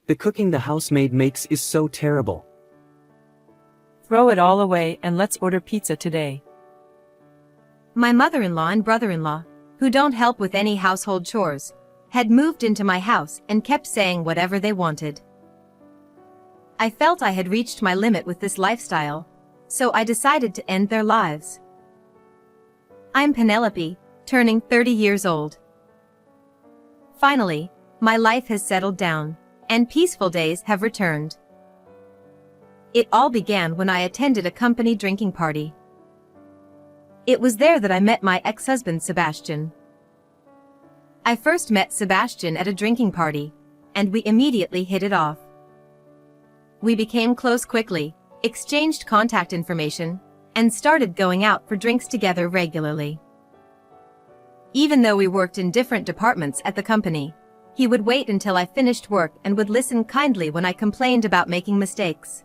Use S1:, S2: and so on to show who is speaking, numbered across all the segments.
S1: The cooking the housemaid makes is so terrible.
S2: Throw it all away and let's order pizza today.
S3: My mother-in-law and brother-in-law, who don't help with any household chores, had moved into my house and kept saying whatever they wanted. I felt I had reached my limit with this lifestyle, so I decided to end their lives. I'm Penelope, turning 30 years old. Finally, my life has settled down, and peaceful days have returned. It all began when I attended a company drinking party. It was there that I met my ex-husband Sebastian. I first met Sebastian at a drinking party, and we immediately hit it off. We became close quickly, exchanged contact information, and started going out for drinks together regularly. Even though we worked in different departments at the company, he would wait until I finished work and would listen kindly when I complained about making mistakes.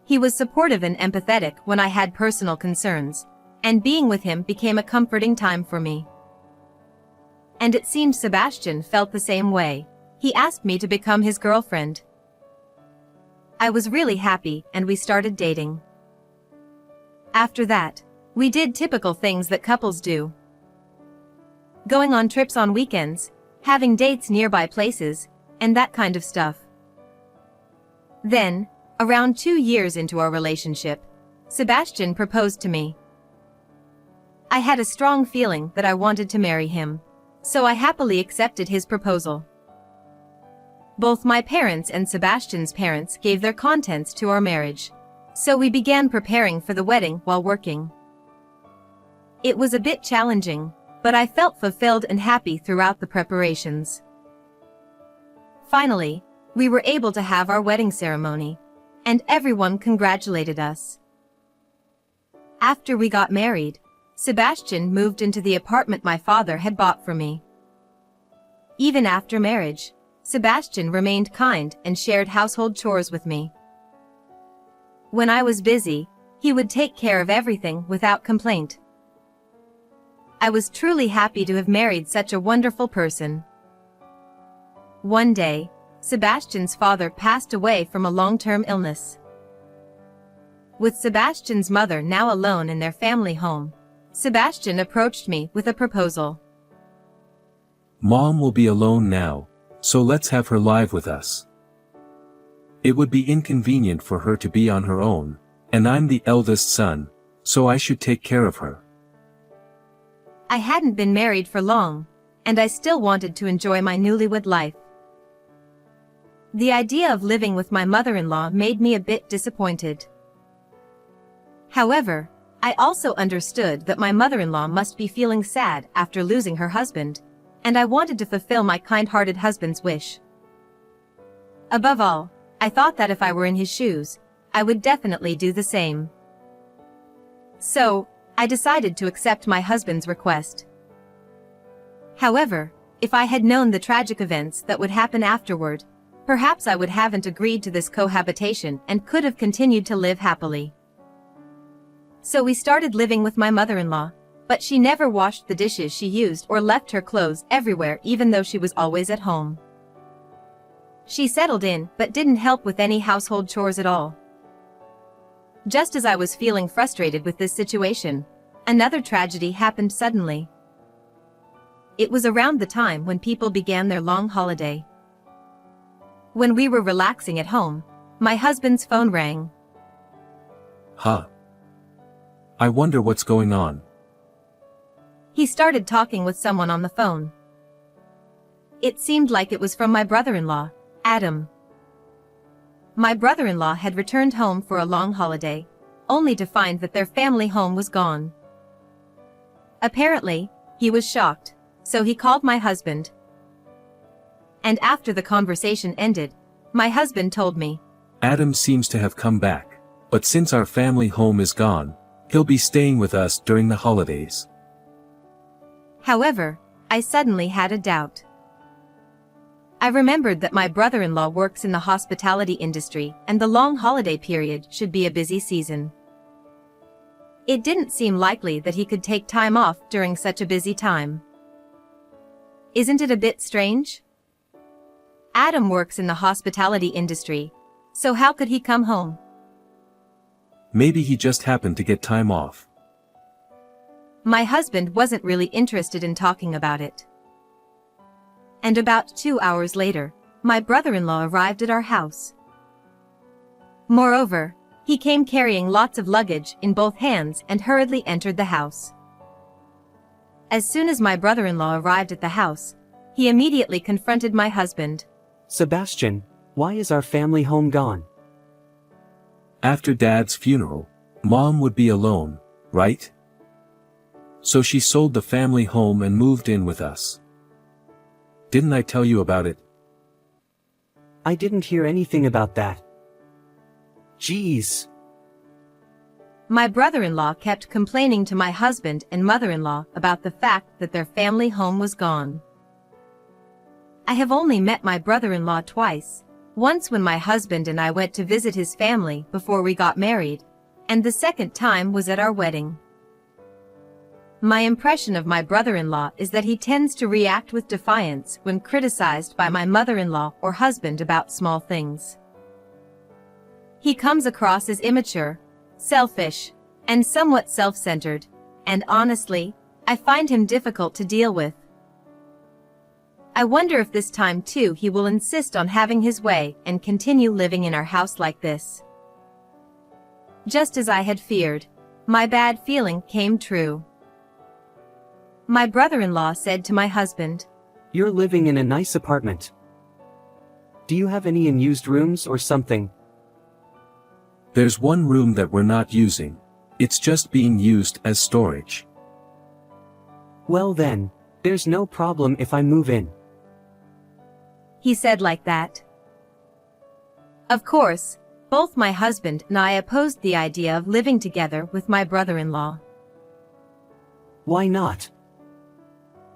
S3: He was supportive and empathetic when I had personal concerns, and being with him became a comforting time for me. And it seemed Sebastian felt the same way. He asked me to become his girlfriend. I was really happy and we started dating. After that, we did typical things that couples do. Going on trips on weekends, having dates nearby places, and that kind of stuff. Then, around 2 years into our relationship, Sebastian proposed to me. I had a strong feeling that I wanted to marry him, so I happily accepted his proposal. Both my parents and Sebastian's parents gave their consents to our marriage, so we began preparing for the wedding while working. It was a bit challenging, but I felt fulfilled and happy throughout the preparations. Finally, we were able to have our wedding ceremony, and everyone congratulated us. After we got married, Sebastian moved into the apartment my father had bought for me. Even after marriage, Sebastian remained kind and shared household chores with me. When I was busy, he would take care of everything without complaint. I was truly happy to have married such a wonderful person. One day, Sebastian's father passed away from a long-term illness. With Sebastian's mother now alone in their family home, Sebastian approached me with a proposal.
S4: Mom will be alone now, so let's have her live with us. It would be inconvenient for her to be on her own, and I'm the eldest son, so I should take care of her.
S3: I hadn't been married for long, and I still wanted to enjoy my newlywed life. The idea of living with my mother-in-law made me a bit disappointed. However, I also understood that my mother-in-law must be feeling sad after losing her husband, and I wanted to fulfill my kind-hearted husband's wish. Above all, I thought that if I were in his shoes, I would definitely do the same. So, I decided to accept my husband's request. However, if I had known the tragic events that would happen afterward, perhaps I would haven't agreed to this cohabitation and could have continued to live happily. So we started living with my mother-in-law, but she never washed the dishes she used or left her clothes everywhere even though she was always at home. She settled in but didn't help with any household chores at all. Just as I was feeling frustrated with this situation, another tragedy happened suddenly. It was around the time when people began their long holiday. When we were relaxing at home, my husband's phone rang.
S4: Huh. I wonder what's going on.
S3: He started talking with someone on the phone. It seemed like it was from my brother-in-law, Adam. My brother-in-law had returned home for a long holiday, only to find that their family home was gone. Apparently, he was shocked, so he called my husband. And after the conversation ended, my husband told me,
S4: Adam seems to have come back, but since our family home is gone, he'll be staying with us during the holidays.
S3: However, I suddenly had a doubt. I remembered that my brother-in-law works in the hospitality industry and the long holiday period should be a busy season. It didn't seem likely that he could take time off during such a busy time. Isn't it a bit strange? Adam works in the hospitality industry, so how could he come home?
S4: Maybe he just happened to get time off.
S3: My husband wasn't really interested in talking about it. And about 2 hours later, my brother-in-law arrived at our house. Moreover, he came carrying lots of luggage in both hands and hurriedly entered the house. As soon as my brother-in-law arrived at the house, he immediately confronted my husband.
S1: Sebastian, why is our family home gone?
S4: After Dad's funeral, Mom would be alone, right? So she sold the family home and moved in with us. Didn't I tell you about it?
S1: I didn't hear anything about that. Jeez.
S3: My brother-in-law kept complaining to my husband and mother-in-law about the fact that their family home was gone. I have only met my brother-in-law twice, once when my husband and I went to visit his family before we got married, and the second time was at our wedding. My impression of my brother-in-law is that he tends to react with defiance when criticized by my mother-in-law or husband about small things. He comes across as immature, selfish, and somewhat self-centered, and honestly, I find him difficult to deal with. I wonder if this time too he will insist on having his way and continue living in our house like this. Just as I had feared, my bad feeling came true. My brother-in-law said to my husband,
S1: You're living in a nice apartment. Do you have any unused rooms or something?
S4: There's one room that we're not using. It's just being used as storage.
S1: Well then, there's no problem if I move in.
S3: He said like that. Of course, both my husband and I opposed the idea of living together with my brother-in-law.
S1: Why not?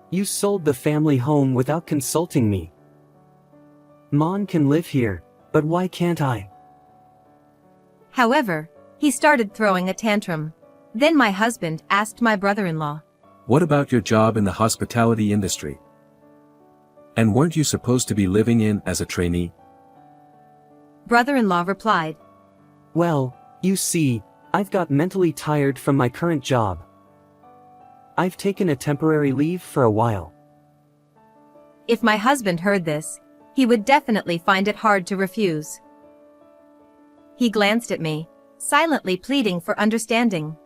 S1: You sold the family home without consulting me. Mon can live here, but why can't I?
S3: However, he started throwing a tantrum. Then my husband asked my brother-in-law,
S4: What about your job in the hospitality industry? And weren't you supposed to be living in as a trainee?
S3: Brother-in-law replied,
S1: Well, you see, I've got mentally tired from my current job. I've taken a temporary leave for a while.
S3: If my husband heard this, he would definitely find it hard to refuse. He glanced at me, silently pleading for understanding.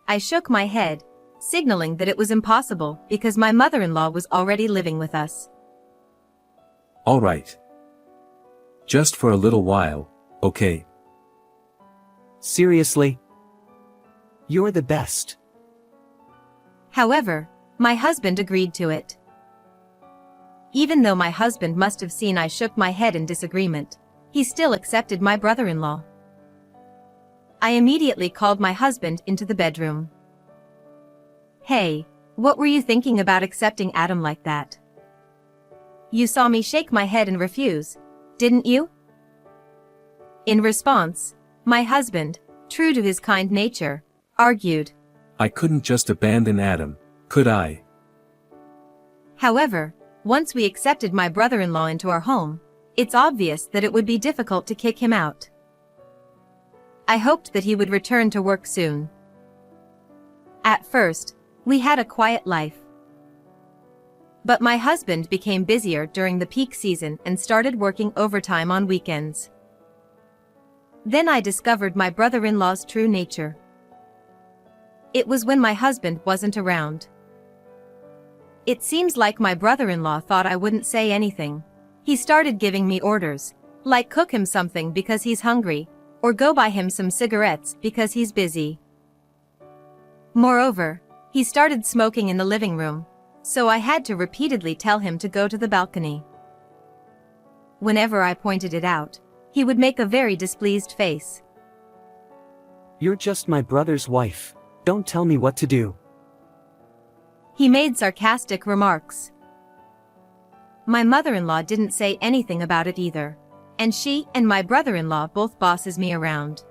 S3: I shook my head, signaling that it was impossible because my mother-in-law was already living with us.
S4: All right. Just for a little while, okay?
S1: Seriously? You're the best.
S3: However, my husband agreed to it. Even though my husband must have seen I shook my head in disagreement, he still accepted my brother-in-law. I immediately called my husband into the bedroom. Hey, what were you thinking about accepting Adam like that? You saw me shake my head and refuse, didn't you? In response, my husband, true to his kind nature, argued.
S4: I couldn't just abandon Adam, could I?
S3: However, once we accepted my brother-in-law into our home, it's obvious that it would be difficult to kick him out. I hoped that he would return to work soon. At first, we had a quiet life. But my husband became busier during the peak season and started working overtime on weekends. Then I discovered my brother-in-law's true nature. It was when my husband wasn't around. It seems like my brother-in-law thought I wouldn't say anything. He started giving me orders, like cook him something because he's hungry, or go buy him some cigarettes because he's busy. Moreover, he started smoking in the living room, so I had to repeatedly tell him to go to the balcony. Whenever I pointed it out, he would make a very displeased face.
S1: You're just my brother's wife. Don't tell me what to do.
S3: He made sarcastic remarks. My mother-in-law didn't say anything about it either, and she and my brother-in-law both bosses me around.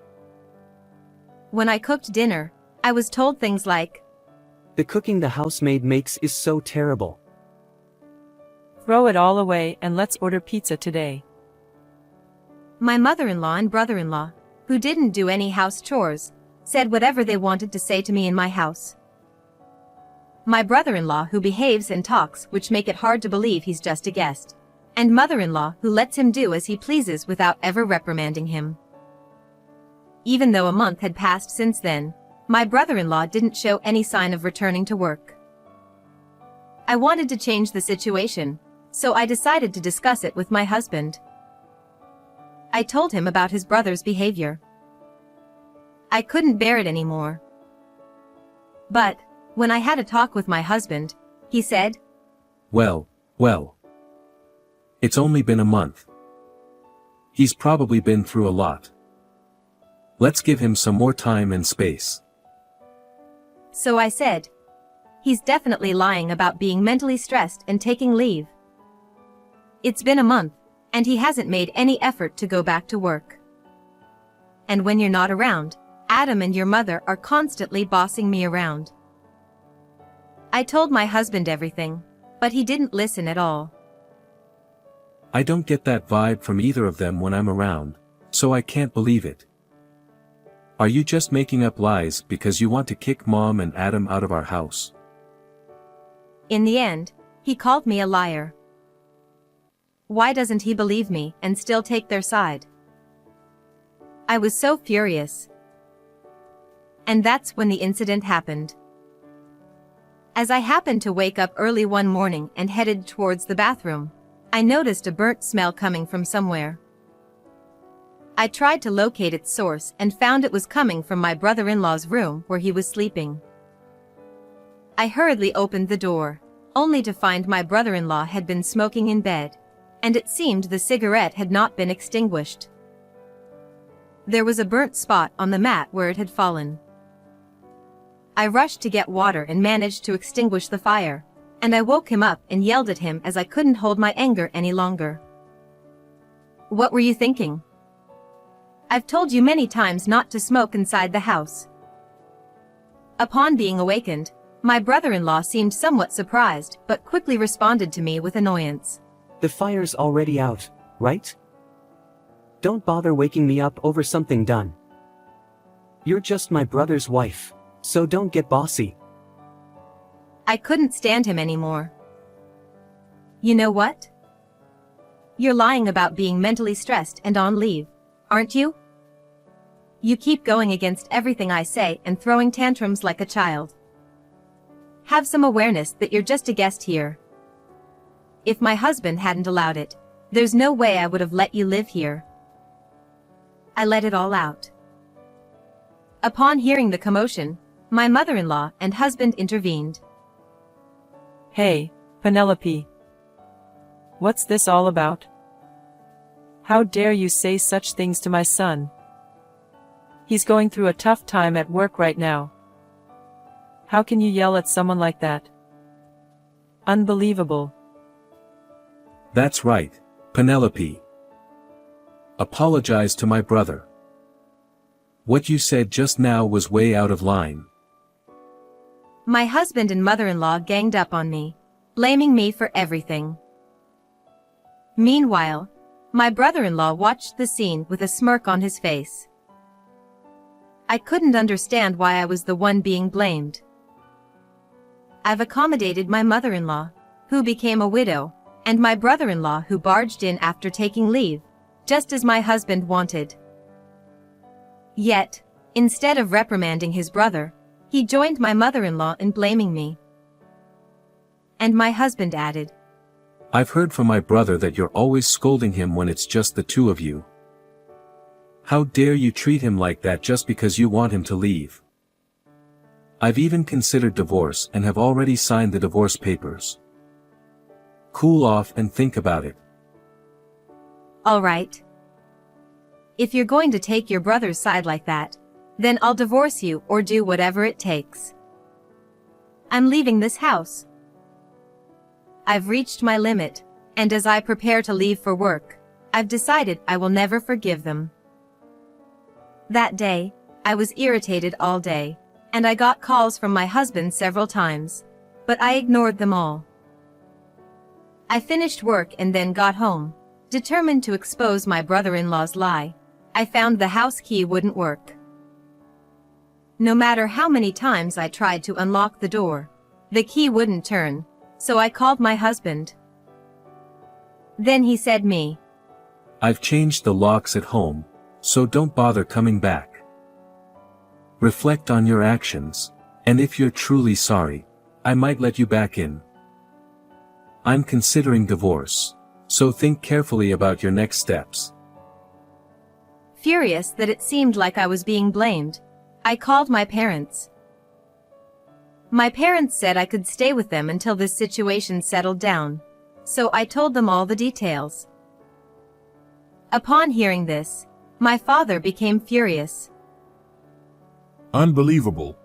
S3: When I cooked dinner, I was told things like,
S1: The cooking the housemaid makes is so terrible.
S2: Throw it all away and let's order pizza today.
S3: My mother-in-law and brother-in-law, who didn't do any house chores, said whatever they wanted to say to me in my house. My brother-in-law who behaves and talks which make it hard to believe he's just a guest. And mother-in-law who lets him do as he pleases without ever reprimanding him. Even though a month had passed since then, my brother-in-law didn't show any sign of returning to work. I wanted to change the situation, so I decided to discuss it with my husband. I told him about his brother's behavior. I couldn't bear it anymore. But, when I had a talk with my husband, he said,
S4: Well. It's only been a month. He's probably been through a lot. Let's give him some more time and space.
S3: So I said, he's definitely lying about being mentally stressed and taking leave. It's been a month, and he hasn't made any effort to go back to work. And when you're not around, Adam and your mother are constantly bossing me around. I told my husband everything, but he didn't listen at all.
S4: I don't get that vibe from either of them when I'm around, so I can't believe it. Are you just making up lies because you want to kick Mom and Adam out of our house?
S3: In the end, he called me a liar. Why doesn't he believe me and still take their side? I was so furious. And that's when the incident happened. As I happened to wake up early one morning and headed towards the bathroom, I noticed a burnt smell coming from somewhere. I tried to locate its source and found it was coming from my brother-in-law's room where he was sleeping. I hurriedly opened the door, only to find my brother-in-law had been smoking in bed, and it seemed the cigarette had not been extinguished. There was a burnt spot on the mat where it had fallen. I rushed to get water and managed to extinguish the fire, and I woke him up and yelled at him as I couldn't hold my anger any longer. What were you thinking? I've told you many times not to smoke inside the house. Upon being awakened, my brother-in-law seemed somewhat surprised but quickly responded to me with annoyance.
S1: The fire's already out, right? Don't bother waking me up over something done. You're just my brother's wife, so don't get bossy.
S3: I couldn't stand him anymore. You know what? You're lying about being mentally stressed and on leave, aren't you? You keep going against everything I say and throwing tantrums like a child. Have some awareness that you're just a guest here. If my husband hadn't allowed it, there's no way I would have let you live here. I let it all out. Upon hearing the commotion, my mother-in-law and husband intervened.
S2: Hey, Penelope. What's this all about? How dare you say such things to my son? He's going through a tough time at work right now. How can you yell at someone like that? Unbelievable.
S4: That's right, Penelope. Apologize to my brother. What you said just now was way out of line.
S3: My husband and mother-in-law ganged up on me, blaming me for everything. Meanwhile, my brother-in-law watched the scene with a smirk on his face. I couldn't understand why I was the one being blamed. I've accommodated my mother-in-law, who became a widow, and my brother-in-law who barged in after taking leave, just as my husband wanted. Yet, instead of reprimanding his brother, he joined my mother-in-law in blaming me. And my husband added,
S4: I've heard from my brother that you're always scolding him when it's just the two of you. How dare you treat him like that just because you want him to leave? I've even considered divorce and have already signed the divorce papers. Cool off and think about it.
S3: All right. If you're going to take your brother's side like that, then I'll divorce you or do whatever it takes. I'm leaving this house. I've reached my limit, and as I prepare to leave for work, I've decided I will never forgive them. That day, I was irritated all day, and I got calls from my husband several times, but I ignored them all. I finished work and then got home, determined to expose my brother-in-law's lie. I found the house key wouldn't work. No matter how many times I tried to unlock the door, the key wouldn't turn, so I called my husband. Then he said me,
S4: I've changed the locks at home, so don't bother coming back. Reflect on your actions, and if you're truly sorry, I might let you back in. I'm considering divorce, so think carefully about your next steps.
S3: Furious that it seemed like I was being blamed, I called my parents. My parents said I could stay with them until this situation settled down, so I told them all the details. Upon hearing this, my father became furious.
S5: Unbelievable.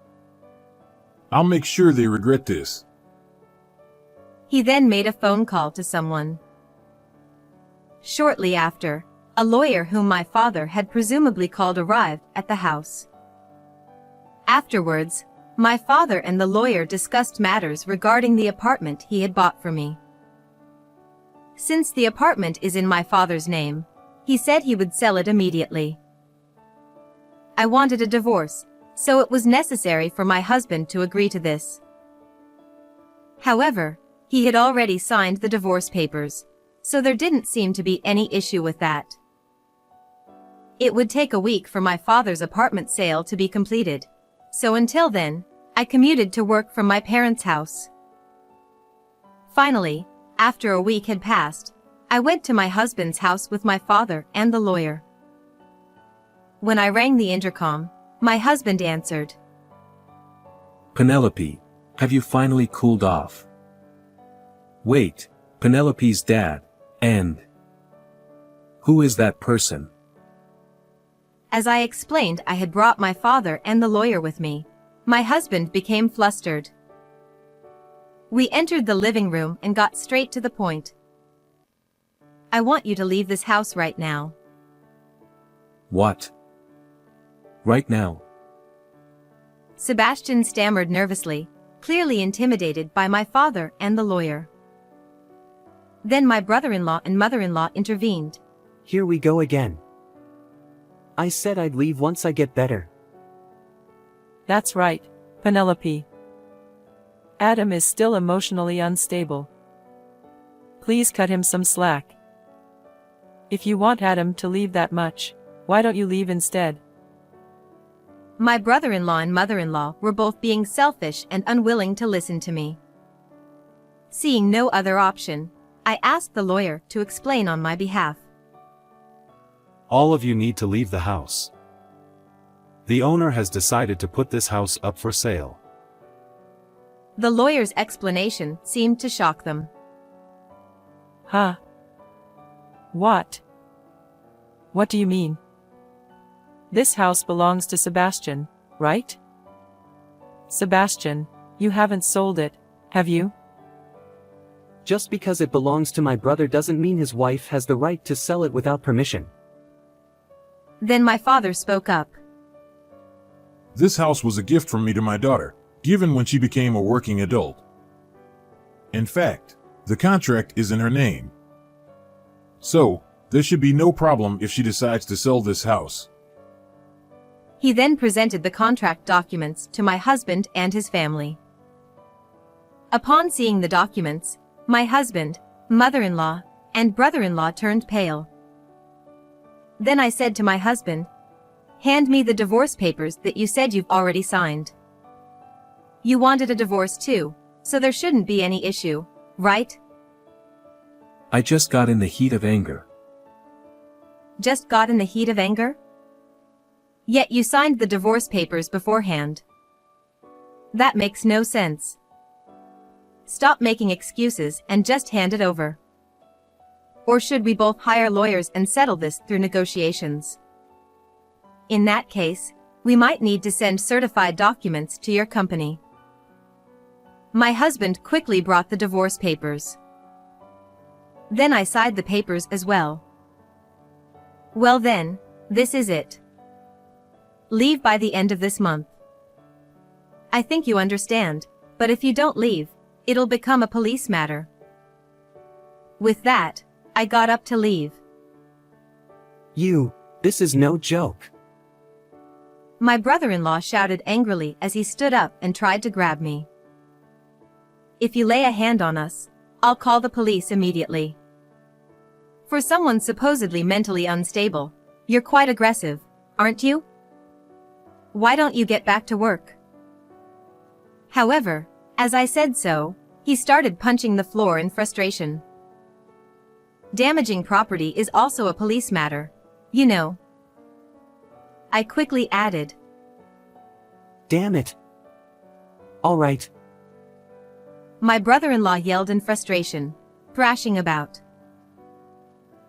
S5: I'll make sure they regret this.
S3: He then made a phone call to someone. Shortly after, a lawyer whom my father had presumably called arrived at the house. Afterwards, my father and the lawyer discussed matters regarding the apartment he had bought for me. Since the apartment is in my father's name, he said he would sell it immediately. I wanted a divorce, so it was necessary for my husband to agree to this. However, he had already signed the divorce papers, so there didn't seem to be any issue with that. It would take a week for my father's apartment sale to be completed, so until then, I commuted to work from my parents' house. Finally, after a week had passed, I went to my husband's house with my father and the lawyer. When I rang the intercom, my husband answered.
S4: Penelope, have you finally cooled off? Wait, Penelope's dad, and... who is that person?
S3: As I explained, I had brought my father and the lawyer with me. My husband became flustered. We entered the living room and got straight to the point. I want you to leave this house right now.
S4: What? Right now?
S3: Sebastian stammered nervously, clearly intimidated by my father and the lawyer. Then my brother-in-law and mother-in-law intervened.
S1: Here we go again. I said I'd leave once I get better.
S2: That's right, Penelope. Adam is still emotionally unstable. Please cut him some slack. If you want Adam to leave that much, why don't you leave instead?
S3: My brother-in-law and mother-in-law were both being selfish and unwilling to listen to me. Seeing no other option, I asked the lawyer to explain on my behalf.
S6: All of you need to leave the house. The owner has decided to put this house up for sale.
S3: The lawyer's explanation seemed to shock them.
S2: Huh? What? What do you mean? This house belongs to Sebastian, right? Sebastian, you haven't sold it, have you?
S1: Just because it belongs to my brother doesn't mean his wife has the right to sell it without permission.
S3: Then my father spoke up.
S5: This house was a gift from me to my daughter, given when she became a working adult. In fact, the contract is in her name. So, there should be no problem if she decides to sell this house.
S3: He then presented the contract documents to my husband and his family. Upon seeing the documents, my husband, mother-in-law, and brother-in-law turned pale. Then I said to my husband, "Hand me the divorce papers that you said you've already signed. You wanted a divorce too, so there shouldn't be any issue, right?"
S4: I just got in the heat of anger.
S3: Just got in the heat of anger? Yet you signed the divorce papers beforehand. That makes no sense. Stop making excuses and just hand it over. Or should we both hire lawyers and settle this through negotiations? In that case, we might need to send certified documents to your company. My husband quickly brought the divorce papers. Then I signed the papers as well. Well then, this is it. Leave by the end of this month. I think you understand, but if you don't leave, it'll become a police matter. With that, I got up to leave.
S1: This is no joke.
S3: My brother-in-law shouted angrily as he stood up and tried to grab me. If you lay a hand on us, I'll call the police immediately. For someone supposedly mentally unstable, you're quite aggressive, aren't you? Why don't you get back to work? However, as I said so, he started punching the floor in frustration. Damaging property is also a police matter, you know. I quickly added.
S1: Damn it. All right.
S3: My brother-in-law yelled in frustration, thrashing about.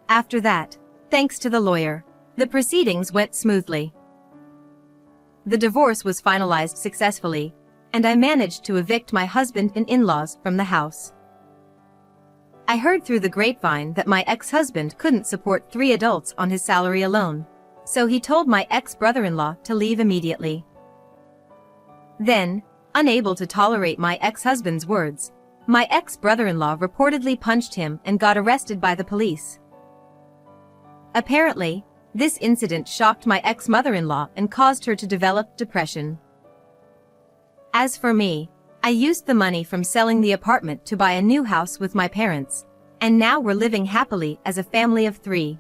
S3: After that, thanks to the lawyer, the proceedings went smoothly. The divorce was finalized successfully, and I managed to evict my husband and in-laws from the house. I heard through the grapevine that my ex-husband couldn't support 3 adults on his salary alone, so he told my ex-brother-in-law to leave immediately. Then, unable to tolerate my ex-husband's words, my ex-brother-in-law reportedly punched him and got arrested by the police. Apparently, this incident shocked my ex-mother-in-law and caused her to develop depression. As for me, I used the money from selling the apartment to buy a new house with my parents, and now we're living happily as a family of 3.